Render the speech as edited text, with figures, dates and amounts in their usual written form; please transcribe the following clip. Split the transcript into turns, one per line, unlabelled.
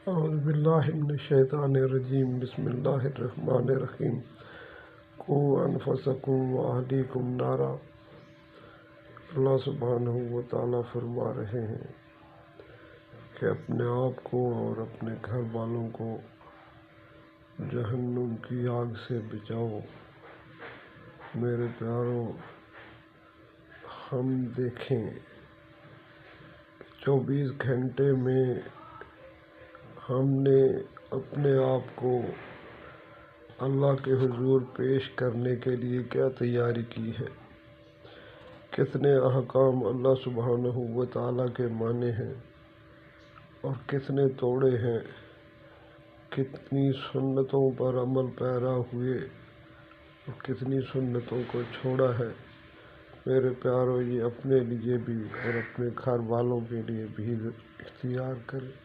औज़ुबिल्लाहिमिनश्शैतानिर्रजीम बिस्मिल्लाहिर्रहमानिर्रहीम। क़ू अनफुसकुम व अहलीकुम नारा। अल्लाह सुब्हानहू व तआला फरमा रहे हैं कि अपने आप को और अपने घर वालों को जहन्नुम की आग से बचाओ। मेरे प्यारों, हम देखें 24 घंटे में हमने अपने आप को अल्लाह के हुजूर पेश करने के लिए क्या तैयारी की है। कितने अहकाम अल्लाह सुब्हानहू व तआला के माने हैं और कितने तोड़े हैं। कितनी सुन्नतों पर अमल पैरा हुए और कितनी सुन्नतों को छोड़ा है। मेरे प्यारों, ये अपने लिए भी और अपने घर वालों के लिए भी इख्तियार करें।